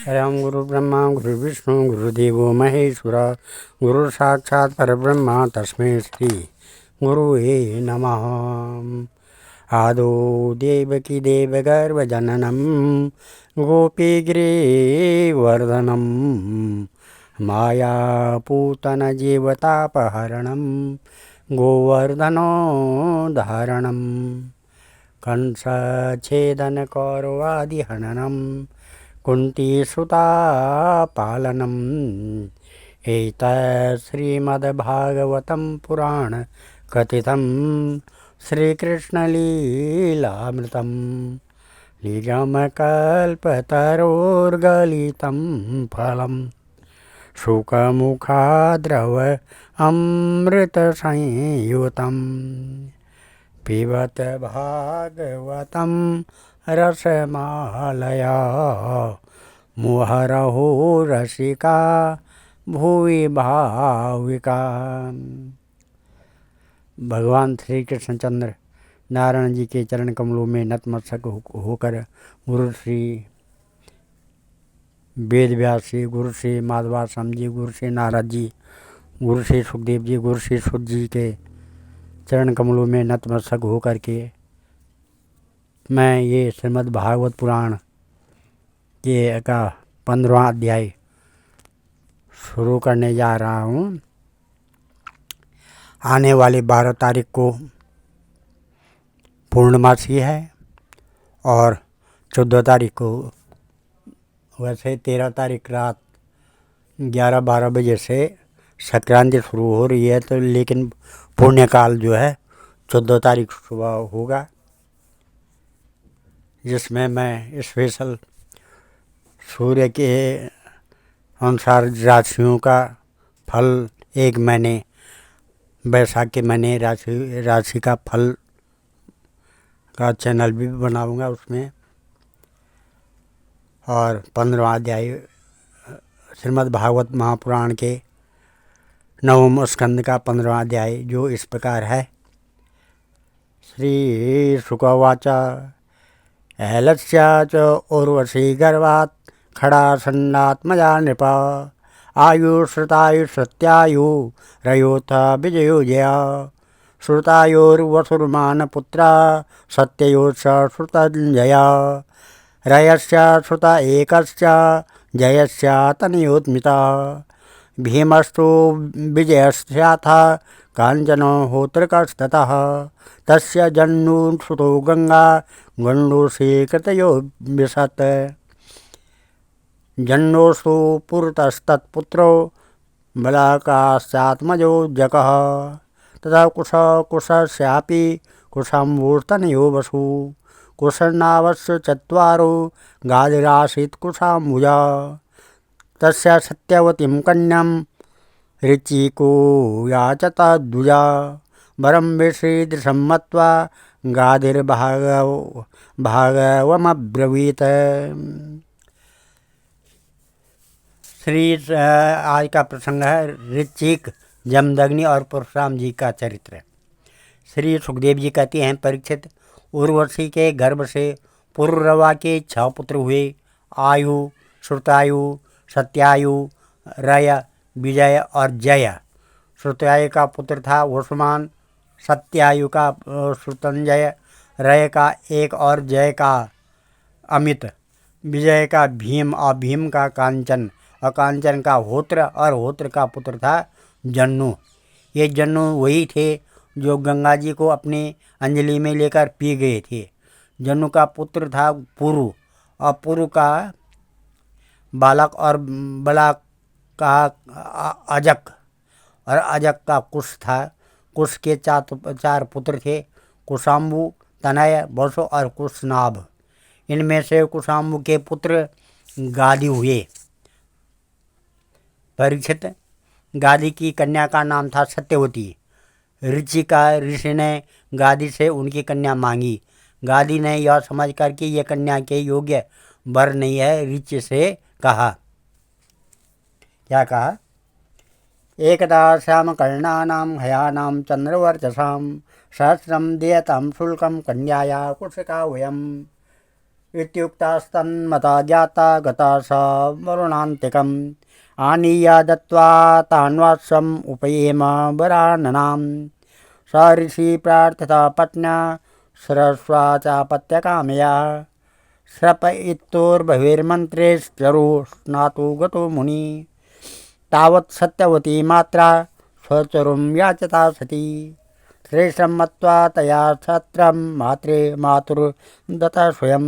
परं गुरुब्रह्मा गुरुर्विष्णु गुरुदेवो महेश्वरा गुरु साक्षात् परब्रह्म तस्मै श्री गुरुवे नमः। आदौ देवकी देवगर्भजननं गोपीगिरिवर्धनं मायापूतनजीवतापहरणं गोवर्धनोद्धारणं कंसच्छेदनकौरवादिहननं कुन्तीसुतापालनम् एतत् श्रीमद्भागवतं पुराण कथितं श्रीकृष्णलीलामृतं निगमकल्पतरोर्गलितं फलं शुकमुखाद्रव अमृतसंयुतं पिबत भागवतं रसमालया मुहुरहो रसिका भुवि भाविका। भगवान श्री कृष्णचंद्र नारायण जी के चरण कमलों में नतमस्तक होकर गुरु श्री वेद व्यास जी, गुरु श्री माधवाश्रम जी, गुरु श्री नारद जी, गुरु श्री सुखदेव जी, गुरु श्री सुध जी के चरण कमलों में नतमस्तक होकर के मैं ये श्रीमद् भागवत पुराण के का 15वां अध्याय शुरू करने जा रहा हूँ। आने वाली 12 तारीख को पूर्णमासी है और 14 तारीख को, वैसे 13 तारीख रात 11-12 बजे से संक्रांति शुरू हो रही है, तो लेकिन पुण्यकाल जो है 14 तारीख सुबह होगा, जिसमें मैं स्पेशल सूर्य के अनुसार राशियों का फल, एक महीने बैसाख के महीने राशि का फल का चैनल भी बनाऊंगा उसमें। और 15वां अध्याय श्रीमद् भागवत महापुराण के 9वें स्कंद का 15वां अध्याय जो इस प्रकार है। श्री शुकवाच ऐलस्या च उर्वशी गर्भात् खड़ा सन्नात्मजा नृप आयुश्रुतायुश्रुत्यायु रयोथ विजयो जया श्रुतायोर्वसुर्मानपुत्रा सत्ययोश्च श्रुतञ्जया रयस्य श्रुत एकश्च जयस्य तनयोत्मिता भीमस्तु विजयस्याथ काञ्चनो होत्रकस्ततः तस्य जन्नुश्रुतो गंगा गण्डोषे कृतयो विशत् जन्नोस्तु पुरतस्तत्पुत्रो बलाकाश्चात्मजो जगः तथा कुशस्यापि कुशाम्बोस्तनयो वसु कुशर्नावस्य चत्वारो गादिरासीत् कुशाम्बुजा तस्य सत्यवतीं कन्यां ऋचिको याचत द्विजा वरं विश्रीदृशं मत्वा गाधिर्भागवमब्रवीत्। श्री आज का प्रसंग है ऋचिक, जमदग्नि और परशुराम जी का चरित्र। श्री सुखदेव जी कहते हैं, परीक्षित, उर्वशी के गर्भ से पुरुरवा के 6 पुत्र हुए। आयु, श्रुतायु, सत्यायु, रय, विजय और जय। श्रुतायु का पुत्र था वसुमान, सत्यायु का श्रुतंजय, रय का एक और जय का अमित, विजय का भीम और भीम का कांचन और कांचन का होत्र और होत्र का पुत्र था जन्नु। ये जन्नु वही थे जो गंगा जी को अपनी अंजलि में लेकर पी गए थे। जन्नु का पुत्र था पुरु और पुरु का बालक और बालक का अजक और अजक का कुश था। कुश के 4 पुत्र थे, कुशाम्बु, तनय, वसु और कुशनाभ। इनमें से कुशाम्बु के पुत्र गादी हुए। परीक्षित, गादी की कन्या का नाम था सत्यवती। ऋषि ने गादी से उनकी कन्या मांगी। गादी ने यह समझकर कि यह कन्या के योग्य वर नहीं है, ऋषि से कहा, क्या कहा, एकदा श्यामकर्णानां हयानां चंद्रवर्चसां सहस्रं देयतां शुल्कं कन्याया कुशका वयम्। इत्युक्तास्तन्मता ज्ञाता गता स वरुणान्तिकम् आनीय दत्त्वा तान्वास्सम् उपयेम वराननाम् स ऋषि प्रार्थिता पत्न्या स्रस्वा चापत्यकामया श्रपयित्तोर्बहिर्मन्त्रेश्चरु स्नातु गतो मुनि तावत् सत्यवती मात्रा स्वचरुं याचता सती श्रेष्ठं मत्वा तया छत्रं मात्रे मातुर्दत्ता स्वयं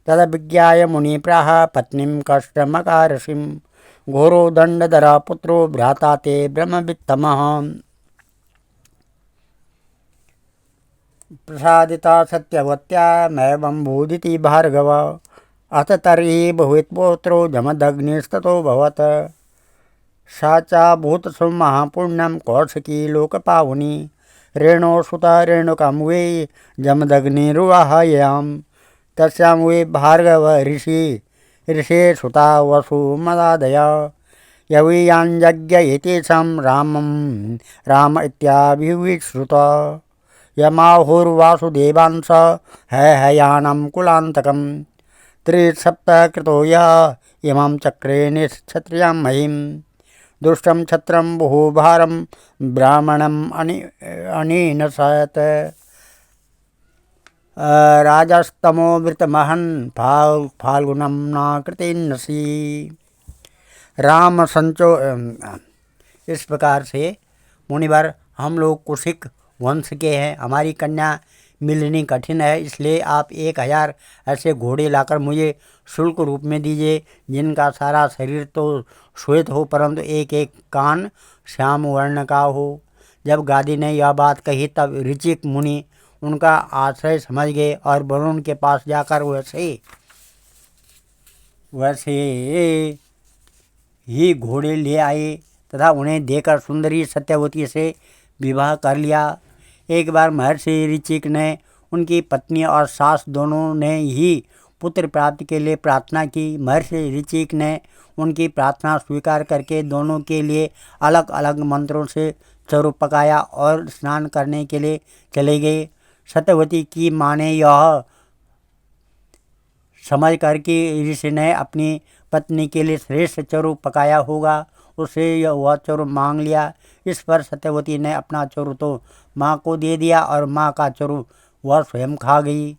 तदभिज्ञाय मुनिप्राह पत्नीं कष्टमकारसिं घोरो दण्डधरा पुत्रो भ्राता ते ब्रह्मवित्तमः प्रसादिता सत्यवत्यामेवं बोधिति भार्गव अथ तर्हि भवेत्पुत्रो जमदग्निस्ततोऽभवत् सा च भूतसु महापुण्यं कौशिकी लोकपावनी रेणुसुता रेणुकां वै जमदग्निरुवाहयां तस्यां वै भार्गव ऋषे सुता वसुमदादय यवीयाञ्जज्ञ एतेषां राम इत्याभिविश्रुत यमाहुर्वासुदेवांस हैहयानं कुलान्तकं त्रिसप्तकृतो य इमां चक्रे निश्क्षत्रियां महिं दुष्टं छत्रं बहुभारं ब्राह्मणम् अनेन सत राजस्तमोवृतमहन् फाल्गुनं न कृतेन्नसि राम संचो। इस प्रकार से मुनिवर, हम लोग कुशिक वंश के हैं, हमारी कन्या मिलनी कठिन है, इसलिए आप 1000 ऐसे घोड़े लाकर मुझे शुल्क रूप में दीजिए, जिनका सारा शरीर तो श्वेत हो परंतु एक एक कान श्याम वर्ण का हो। जब गादी ने यह बात कही तब ऋचिक मुनि उनका आश्रय समझ गए और वरुण के पास जाकर वैसे ही घोड़े ले आए तथा उन्हें देकर सुंदरी सत्यवती से विवाह कर लिया। एक बार महर्षि ऋचिक ने उनकी पत्नी और सास दोनों ने ही पुत्र प्राप्ति के लिए प्रार्थना की। महर्षि ऋचिक ने उनकी प्रार्थना स्वीकार करके दोनों के लिए अलग अलग मंत्रों से चरु पकाया और स्नान करने के लिए चले गए। सत्यवती की माँ ने यह समझ कर कि ऋषि ने अपनी पत्नी के लिए श्रेष्ठ चरु पकाया होगा, उसे वह चरु मांग लिया। इस पर सत्यवती ने अपना चरु तो माँ को दे दिया और माँ का चरु वह स्वयं खा गई।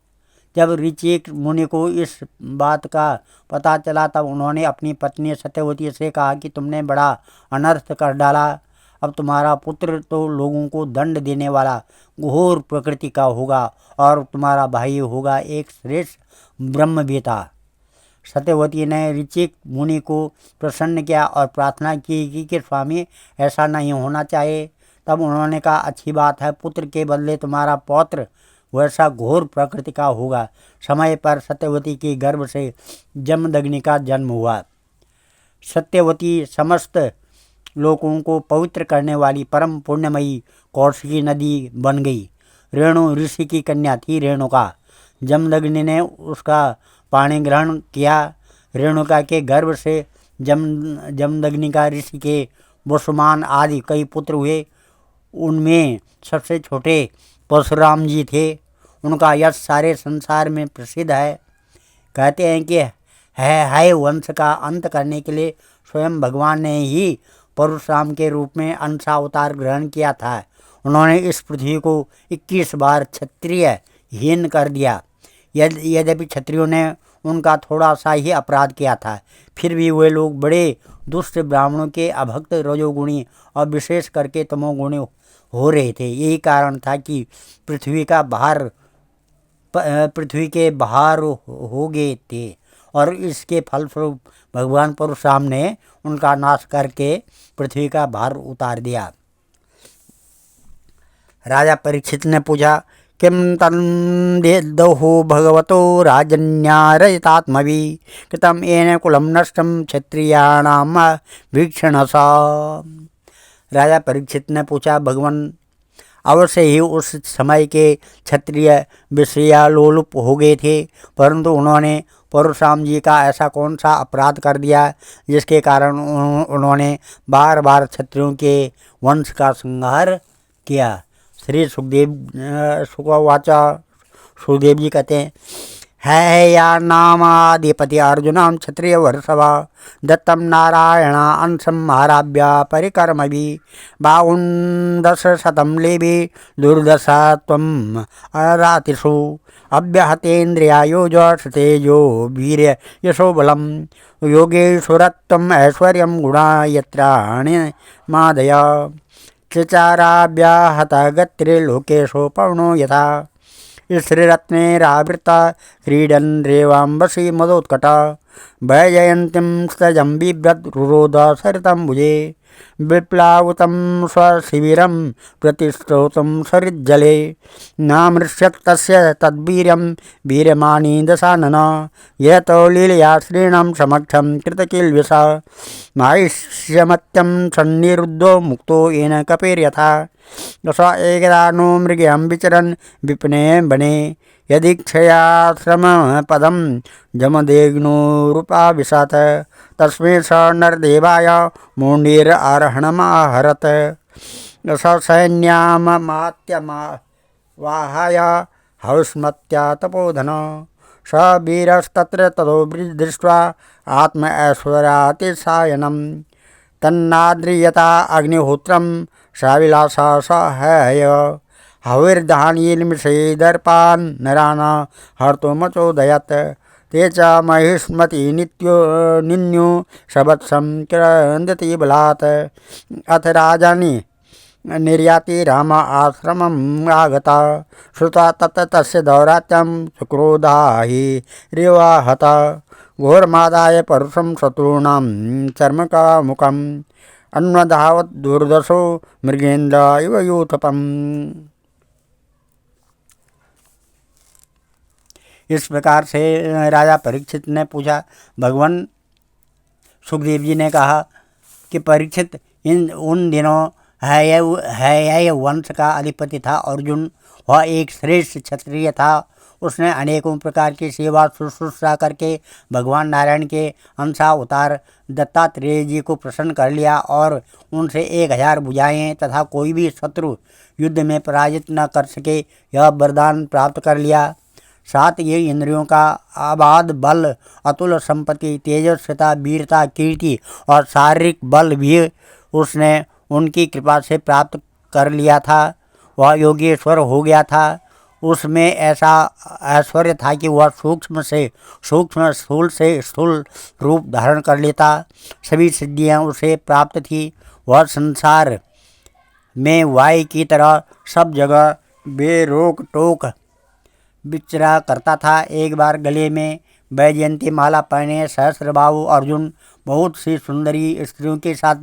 जब ऋचिक मुनि को इस बात का पता चला तब उन्होंने अपनी पत्नी सत्यवती से कहा कि तुमने बड़ा अनर्थ कर डाला। अब तुम्हारा पुत्र तो लोगों को दंड देने वाला घोर प्रकृति का होगा और तुम्हारा भाई होगा एक श्रेष्ठ ब्रह्मवेता। सत्यवती ने ऋचिक मुनि को प्रसन्न किया और प्रार्थना की कि स्वामी ऐसा नहीं होना चाहिए। तब उन्होंने कहा, अच्छी बात है, पुत्र के बदले तुम्हारा पौत्र वैसा घोर प्रकृति का होगा। समय पर सत्यवती के गर्भ से जमदग्नि का जन्म हुआ। सत्यवती समस्त लोगों को पवित्र करने वाली परम पुण्यमयी कौशिकी नदी बन गई। रेणु ऋषि की कन्या थी रेणुका। जमदग्नि ने उसका पाणी ग्रहण किया। रेणुका के गर्भ से जमदग्नि का ऋषि के वसुमान आदि कई पुत्र हुए। उनमें सबसे छोटे परशुराम जी थे। उनका यश सारे संसार में प्रसिद्ध है। कहते हैं कि है वंश का अंत करने के लिए स्वयं भगवान ने ही परशुराम के रूप में अंशा अवतार ग्रहण किया था। उन्होंने इस पृथ्वी को 21 बार क्षत्रिय हीन कर दिया। यद्यपि क्षत्रियों ने उनका थोड़ा सा ही अपराध किया था, फिर भी वे लोग बड़े दुष्ट ब्राह्मणों के अभक्त रजोगुणी और विशेष करके तमोगुणी हो रहे थे। यही कारण था कि पृथ्वी के बाहर हो गए थे और इसके फलस्वरूप भगवान परशुराम ने उनका नाश करके पृथ्वी का भार उतार दिया। राजा परीक्षित ने पूछा, किम तन्देदहु भगवतो राजन्यारयतात्मवि कृतम येन कुलम नष्टम क्षत्रियाणाम वीक्षणसा। राजा परीक्षित ने पूछा, भगवान अवश्य ही उस समय के क्षत्रिय विषयालोलुप हो गए थे, परंतु उन्होंने परशुराम जी का ऐसा कौन सा अपराध कर दिया जिसके कारण उन्होंने बार बार क्षत्रियों के वंश का संहार किया। श्री सुखदेव जी कहते हैं, हैया नामाधिपति अर्जुनं क्षत्रिय वर्षवा दत्तं नारायण अंशं आराभ्य परिकर्मभि बाहुंदश शतं लेभि दुर्दशा त्वम् अरातिषु अव्याहतेन्द्रियायोज तेजो वीर्य यशो बलम योगेश्वरत्वम् ऐश्वर्यं गुणा यत्राणि मादय चचाराव्याहत गत्रे लोकेशो पवनो यथा श्रीरत्नेरावृता क्रीडन् रेवाम्बसी मदोत्कटा वैजयन्तीं स्तजं बिभ्रत् रुरोध सरितं भुजे विप्लावुतं स्वशिबिरं प्रतिष्ठोतं सरिज्जले नामृष्यक्तस्य तद्वीर्यं वीर्यमाणी दशानन यतो लीलया श्रीणां समक्षं कृतकिल्बिषा माहिष्यमत्यं सन्निरुद्धो मुक्तो येन कपेर्यथा स एकदा नो मृगयं विचरन् विपिने वने यदीक्षयाश्रमपदं जमदेग्नोरुपाविशत् तस्मै स नरदेवाय मूढीरारोहणमाहरत् स सैन्याममात्यवाहाय हौष्मत्या तपोधन स वीरस्तत्र ततो दृष्ट्वा आत्म ऐश्वर्यातिशायनं तन्नाद्रियता अग्निहोत्रं साविलासा सहाय हविर्धानीर्मिषेदर्पान् नरान् हर्तो मचोदयत् ते च महिष्मति निन्यो शवत्सं क्रन्दति बलात् अथ राजानि निर्याति राम आश्रमम् आगता श्रुता तत् तस्य दौरात्यं सुक्रोधा हि रेवाहता घोरमादाय परुषं शत्रूणां चर्मकामुकम् अन्वधावत् दुर्दशो मृगेन्द्र इव यूथपम्। इस प्रकार से राजा परीक्षित ने पूछा। भगवान सुखदेव जी ने कहा कि परीक्षित उन दिनों है वंश का अधिपति था अर्जुन। वह एक श्रेष्ठ क्षत्रिय था। उसने अनेकों प्रकार की सेवा शुश्रूषा करके भगवान नारायण के अंशावतार दत्तात्रेय जी को प्रसन्न कर लिया और उनसे 1000 भुजाएं तथा कोई भी शत्रु युद्ध में पराजित न कर सके यह वरदान प्राप्त कर लिया। साथ ये इंद्रियों का अबाध बल, अतुल संपत्ति, तेजस्विता, वीरता, कीर्ति और शारीरिक बल भी उसने उनकी कृपा से प्राप्त कर लिया था। वह योगेश्वर हो गया था। उसमें ऐसा ऐश्वर्य था कि वह सूक्ष्म से सूक्ष्म, स्थूल से स्थूल रूप धारण कर लेता। सभी सिद्धियां उसे प्राप्त थी। वह संसार में वायु की तरह सब जगह बेरोक टोक विचरा करता था। एक बार गले में वैजयंती माला पहने सहस्त्रबाहु अर्जुन बहुत सी सुंदरी स्त्रियों के साथ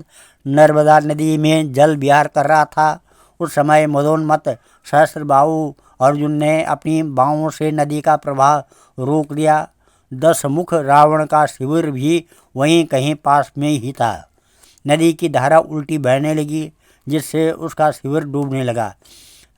नर्मदा नदी में जल विहार कर रहा था। उस समय मदोन्मत्त सहस्त्रबाहु अर्जुन ने अपनी बाहों से नदी का प्रवाह रोक दिया। 10 मुख रावण का शिविर भी वहीं कहीं पास में ही था। नदी की धारा उल्टी बहने लगी जिससे उसका शिविर डूबने लगा।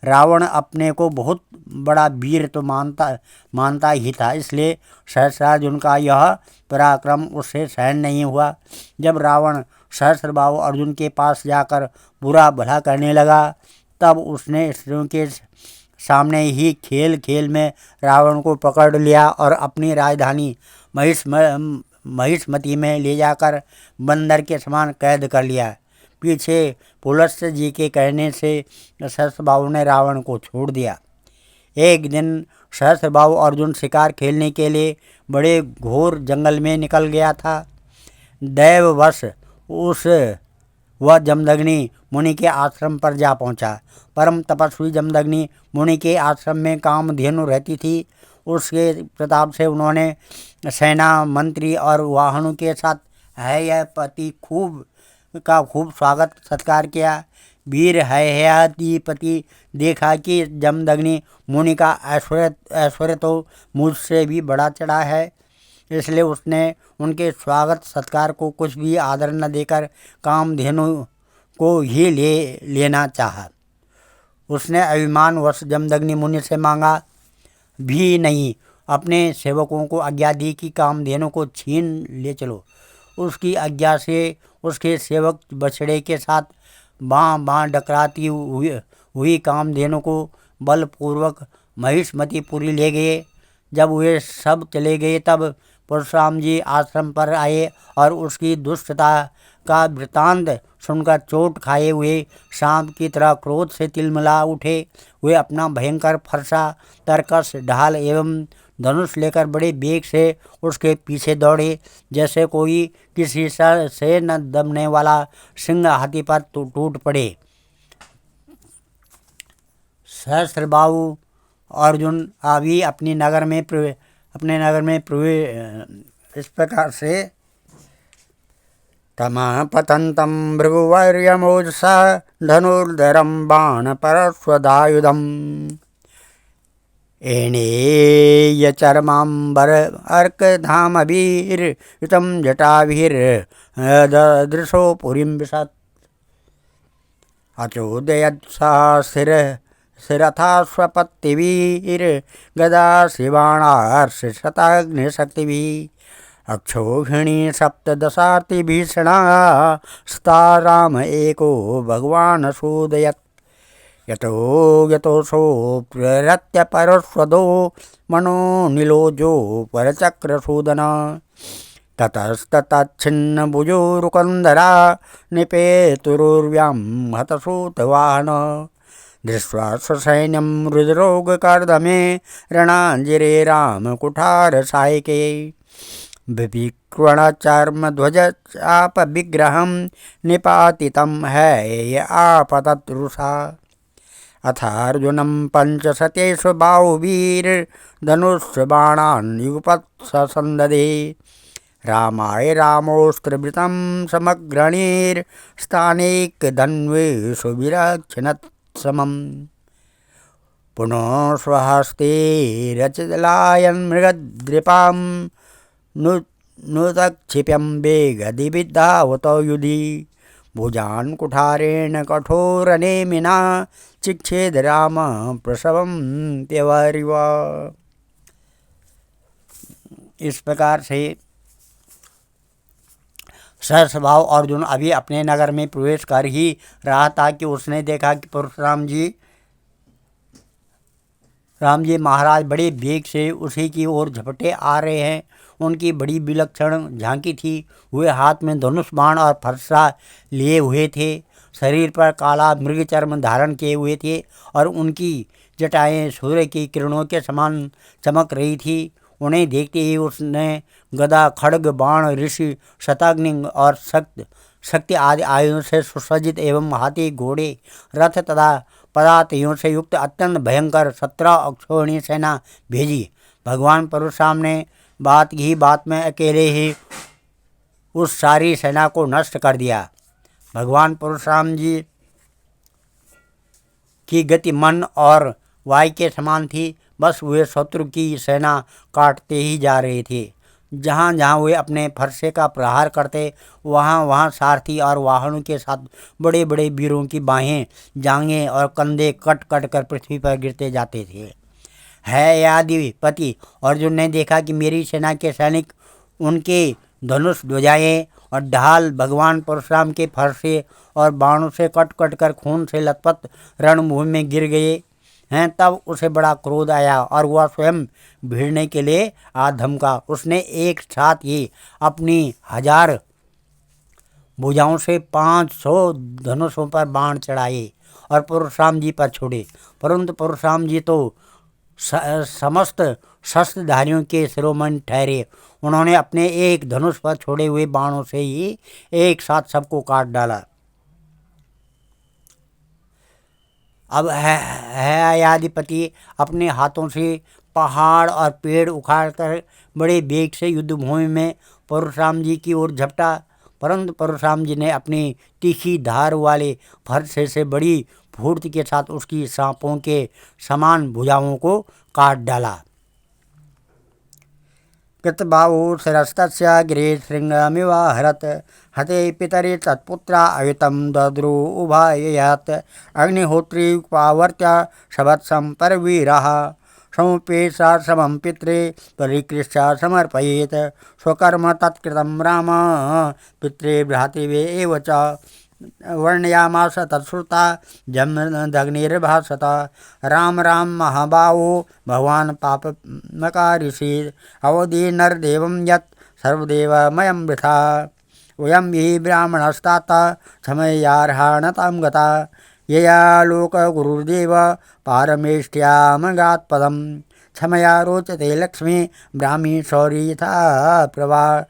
रावण अपने को बहुत बड़ा वीर तो मानता ही था, इसलिए सहस्रार्जुन का यह पराक्रम उससे सहन नहीं हुआ। जब रावण सहस्त्रबाहु अर्जुन के पास जाकर बुरा भला करने लगा तब उसने स्त्रियों के सामने ही खेल खेल में रावण को पकड़ लिया और अपनी राजधानी महिष्मती में ले जाकर बंदर के समान कैद कर लिया। पीछे पुलस्त्य जी के कहने से सहस्त्रबाहु ने रावण को छोड़ दिया। एक दिन सहस्त्रबाहु अर्जुन शिकार खेलने के लिए बड़े घोर जंगल में निकल गया था। दैववश वह जमदग्नि मुनि के आश्रम पर जा पहुंचा। परम तपस्वी जमदग्नि मुनि के आश्रम में कामधेनु रहती थी। उसके प्रताप से उन्होंने सेना, मंत्री और वाहनों के साथ हैयापति खूब स्वागत सत्कार किया। वीर हैयापति देखा कि जमदग्नि मुनि का ऐश्वर्य तो मुझसे भी बड़ा चढ़ा है, इसलिए उसने उनके स्वागत सत्कार को कुछ भी आदर न देकर कामधेनु को ही लेना चाहा। उसने अभिमानवश जमदग्नि मुनि से मांगा भी नहीं, अपने सेवकों को आज्ञा दी कि कामधेनु को छीन ले चलो। उसकी आज्ञा से उसके सेवक बछड़े के साथ बाँ डकराती हुई कामधेनु को बलपूर्वक महिष्मतीपुरी ले गए। जब वे सब चले गए तब परशुराम जी आश्रम पर आए और उसकी दुष्टता का वृतांत सुनकर चोट खाए हुए सांप की तरह क्रोध से तिलमिला उठे। वे अपना भयंकर फरसा, तरकस, ढाल एवं धनुष लेकर बड़े वेग से उसके पीछे दौड़े, जैसे कोई किसी से न दबने वाला सिंह हाथी पर टूट पड़े। सहस्त्रबाहु अर्जुन अभी अपने नगर में इस प्रकार से तमः पतन्तं भृगुवर्यमोजसा धनुर्धरं बाणपरश्वदायुधम् एणेयचर्माम्बर अर्कधामभिर्युतं जटाभिर्ददृशो पुरीं विशत् अचोदयत्सा शिरथा स्वपत्तिभिर्गदा शिवाणार्षशताग्निशक्तिभिः अक्षोहिणी सप्तदशार्तिभीषणा स्ता राम एको भगवान् सूदयत् यतो यतोऽसौ प्ररत्य परश्वदो मनो नीलोजो परचक्रसूदन ततस्ततच्छिन्नभुजोरुकन्धरा निपेतुरुर्व्यां हतसूतवाहन दृष्ट्वा स्वसैन्यं रुद्रौघकर्दमे रणाञ्जिरे रामकुठारसायके विविक्रणचर्मध्वजचापविग्रहं निपातितं हैय आपतत्रुषा अथार्जुनं पञ्चशतेषु बाहुभिर्धनुष्बाणान् युगपत्ससन्ददे रामाय रामोऽस्त्रभृतं समग्रणीर्स्थानेकधन्वेषु विरक्षणत्समम् पुनः स्वहस्ते रचितलायन्मृगद्रिपां नुतक्षिप्यं वेगदिविद्धावतो युधि भुजान् कुठारेण कठोरनेमिना चिक्षेद राम प्रसवं त्यवरिव। इस प्रकार से सहस्त्रबाहु अर्जुन अभी अपने नगर में प्रवेश कर ही रहा था कि उसने देखा कि परशुराम जी महाराज बड़े वेग से उसी की ओर झपटे आ रहे हैं। उनकी बड़ी विलक्षण झांकी थी। वे हाथ में धनुष बाण और फरसा लिए हुए थे, शरीर पर काला मृग चर्म धारण किए हुए थे और उनकी जटाएं सूर्य की किरणों के समान चमक रही थी। उन्हें देखते ही उसने गदा, खड्ग, बाण, ऋषि, शताग्नि और शक्ति आदि आयुधों से सुसज्जित एवं हाथी, घोड़े, रथ तथा पदातियों से युक्त अत्यंत भयंकर 17 अक्षौहिणी सेना भेजी। भगवान परशुराम ने बात में अकेले ही उस सारी सेना को नष्ट कर दिया। भगवान परशुराम जी की गति मन और वायु के समान थी। बस वे शत्रु की सेना काटते ही जा रहे थे। जहाँ जहाँ वे अपने फरसे का प्रहार करते, वहाँ वहाँ सारथी और वाहनों के साथ बड़े बड़े वीरों की बाहें, जांघें और कंधे कट कट कर पृथ्वी पर गिरते जाते थे। है आदिपति अर्जुन ने देखा कि मेरी सेना के सैनिक उनके धनुष, ध्वजाएं और ढाल भगवान परशुराम के फरसे और बाणों से कट कट कर खून से लथपथ रणभूमि में गिर गए हैं। तब उसे बड़ा क्रोध आया और वह स्वयं भिड़ने के लिए धमका। उसने एक साथ ही अपनी 1000 भुजाओं से 500 धनुषों पर बाण चढ़ाए और परशुराम जी पर छोड़े। परंतु परशुराम जी तो समस्त शस्त्रधारियों के शिरोमणि ठहरे। उन्होंने अपने एक धनुष पर छोड़े हुए बाणों से ही एक साथ सबको काट डाला। अब है आदिपति अपने हाथों से पहाड़ और पेड़ उखाड़कर बड़े वेग से युद्धभूमि में परशुराम जी की ओर झपटा। परंतु परशुराम जी ने अपनी तीखी धार वाले फरसे से बड़ी फुर्ती के साथ उसकी सांपों के समान भुजाओं को काट डाला। कृतबाहु शिरस्तस्य गिरे शृंगमिवाहरत् हते पितरि तत्पुत्रा अयुतं दद्रु उभाययत् अग्निहोत्री उपावर्त्य सवत्सं परवीरः समुपेत समं पित्रे परिकृष्य समर्पयेत् स्वकर्म तत्कृतं राम पित्रे भ्रातृवे एव च वर्णयामास तत्श्रुता जमदग्निर्भासत। राम राम महाबाहो भगवान् पापमकारिषि अवधि नरदेवं यत् सर्वदेवमयं वृथा। वयं हि ब्राह्मणस्तात क्षमयार्हाणतां गता यया लोकगुरुर्देव पारमेष्ट्यामगात् पदं। क्षमया रोचते लक्ष्मी ब्राह्मी शौरी यथा प्रभा।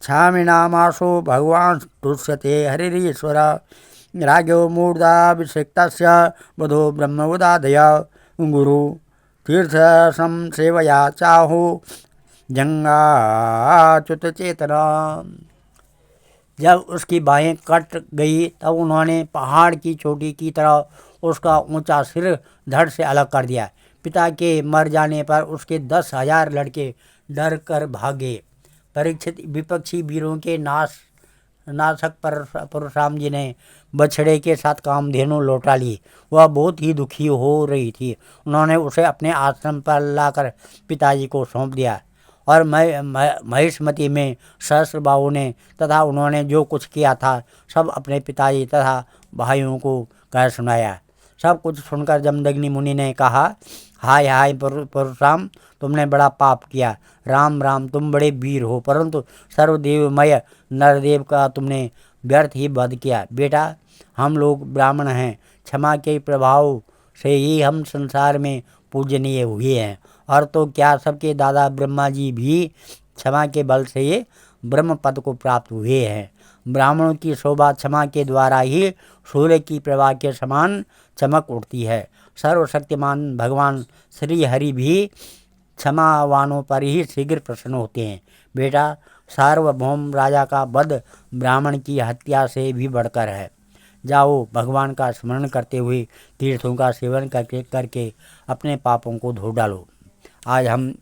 क्षामिनामाशो भगवान् तुष्यते हरिरीश्वर। राज्ञो मूर्धाभिषिक्तस्य वधो ब्रह्मोदादय। गुरु तीर्थ संसेवया चाहु जंगाच्युत चेतना। जब उसकी बाहें कट गई तब उन्होंने पहाड़ की चोटी की तरह उसका ऊंचा सिर धड़ से अलग कर दिया। पिता के मर जाने पर उसके 10,000 लड़के डर कर भागे। परीक्षित विपक्षी वीरों के नाशक परशुराम जी ने बछड़े के साथ कामधेनु लौटा ली। वह बहुत ही दुखी हो रही थी। उन्होंने उसे अपने आश्रम पर लाकर पिताजी को सौंप दिया और महिष्मति में सहस्त्रबाहु ने तथा उन्होंने जो कुछ किया था सब अपने पिताजी तथा भाइयों को कह सुनाया। सब कुछ सुनकर जमदग्नि मुनि ने कहा, हाय हाय परशुराम, तुमने बड़ा पाप किया। राम राम, तुम बड़े वीर हो, परंतु सर्वदेवमय नरदेव का तुमने व्यर्थ ही वध किया। बेटा, हम लोग ब्राह्मण हैं, क्षमा के प्रभाव से ही हम संसार में पूजनीय हुए हैं। और तो क्या, सबके दादा ब्रह्मा जी भी क्षमा के बल से ये ब्रह्म पद को प्राप्त हुए हैं। ब्राह्मणों की शोभा क्षमा के द्वारा ही सूर्य की प्रभा के समान चमक उठती है। सर्वशक्तिमान भगवान श्री हरि भी क्षमावानों पर ही शीघ्र प्रसन्न होते हैं। बेटा, सार्वभौम राजा का वध ब्राह्मण की हत्या से भी बढ़कर है। जाओ, भगवान का स्मरण करते हुए तीर्थों का सेवन करके अपने पापों को धो डालो। आज हम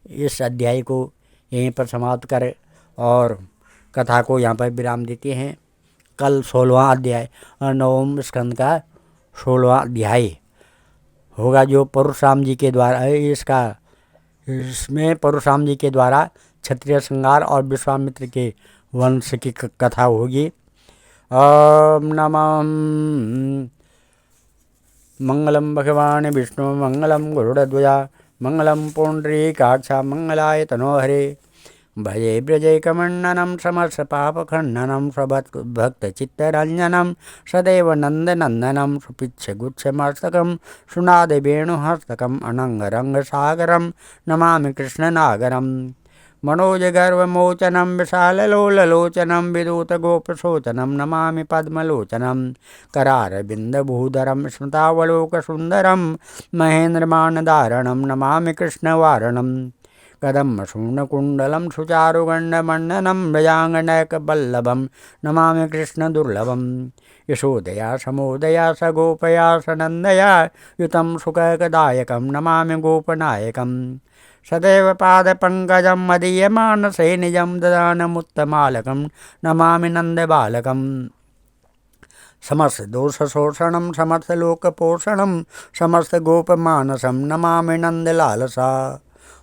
इस अध्याय को यहीं पर समाप्त करें और कथा को यहाँ पर विराम देते हैं। कल 16वां अध्याय और 9वें स्कंद का 16वां अध्याय होगा, जो परशुराम जी के द्वारा इसमें परशुराम जी के द्वारा क्षत्रिय संहार और विश्वामित्र के वंश की कथा होगी। ओम नमः मंगलम भगवान विष्णु मंगलम गरुड़ध्वजा मंगलम पुंडरीकाक्ष मंगलाय तनोहरे। भजे ब्रजैकमण्डनं समस्तपापखण्डनं स्वभक्तचित्तरञ्जनं सदैव नन्दनन्दनं सुपिच्छगुच्छमस्तकं सुनादवेणुहस्तकम् अनङ्गरङ्गसागरं नमामि कृष्णनागरं। मनोजगर्वमोचनं विशाललोललोचनं विदूतगोपशोचनं नमामि पद्मलोचनं। करारविन्दभूधरं स्मृतावलोकसुन्दरं महेन्द्रमानधारणं नमामि कृष्णवारणं। कदम्बशूर्णकुण्डलं सुचारुगण्डमण्डनं व्रजाङ्गनैकवल्लभं नमामि कृष्णदुर्लभं। यशोदया समोदया सगोपया सनन्दया युतं सुखकदायकं नमामि गोपनायकं। सदैव पादपङ्कजं मदीयमानसे निजं ददानमुत्तमालकं नमामि नन्दबालकं। समस्तदोषशोषणं समस्तलोकपोषणं समस्तगोपमानसं नमामि नन्दलालसा।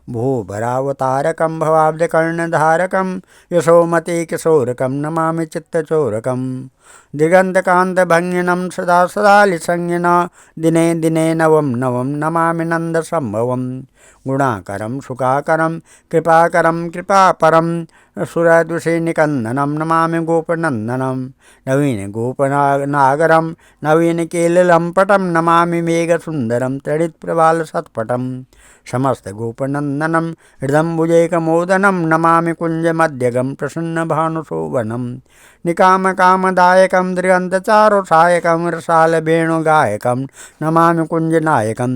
भूभरावतारकं भवाब्जकर्णधारकं यशोमती किशोरकं नमामि चित्तचोरकं। दिगन्तकान्तभङ्गिनं सदा सदालिसंज्ञना दिने दिने नवं नवं नमामि नन्दसम्भवं। गुणाकरं सुखाकरं कृपाकरं कृपापरं सुरदुषेनिकन्दनं नमामि गोपनन्दनं। नवीनगोपनागरं नवीनकेलिलम्पटं नमामि मेघसुन्दरं तडित्प्रवालसत्पटं। समस्तगोपनन्दनं हृदम्बुजैकमोदनं नमामि कुञ्जमध्यगं प्रसन्नभानुशोभनं। निकामकामदायकं दृगन्तचारुसायकं रसालवेणुगायकं नमामि कुञ्जनायकं।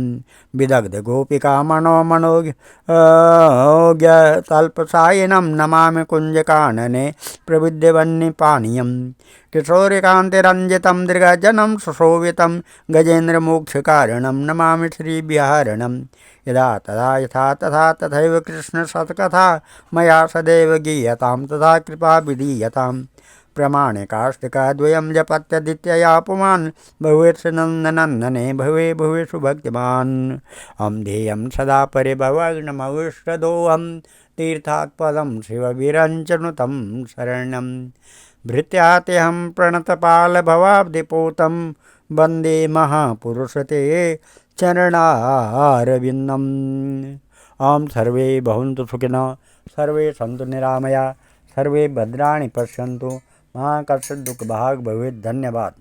विदग्धगोपिकामनोमनोज्ञतल्पसायिनं नमामि कुञ्जकानने प्रविद्यवह्निपानीयं। किशोरिकान्तिरञ्जितं दृगजनं सुशोभितं गजेन्द्रमोक्षकारणं नमामि श्रीविहारणं। यदा तदा यथा तथा तथैव कृष्णसत्कथा मया सदैव गीयतां तथा कृपा विधीयतां। प्रमाणिकाष्टकद्वयं जपत्यदित्यया पुमान् भवेत् नन्दनन्दने भवे भुवेषु भक्तिमान् अहं ध्येयं सदा परिभवग्नमविष्टदोऽहं तीर्थात् पदं शिवविरञ्चनुतं शरणं भृत्यात्यहं प्रणतपालभवाब्धिपूतं वन्दे महापुरुषते चरणारविन्दम्। ओम सर्वे भवन्तु सुखिनः, सर्वे सन्तु निरामया, सर्वे भद्राणि पश्यन्तु, मा कश्चित् दुःखभाग् भवेत्। धन्यवाद।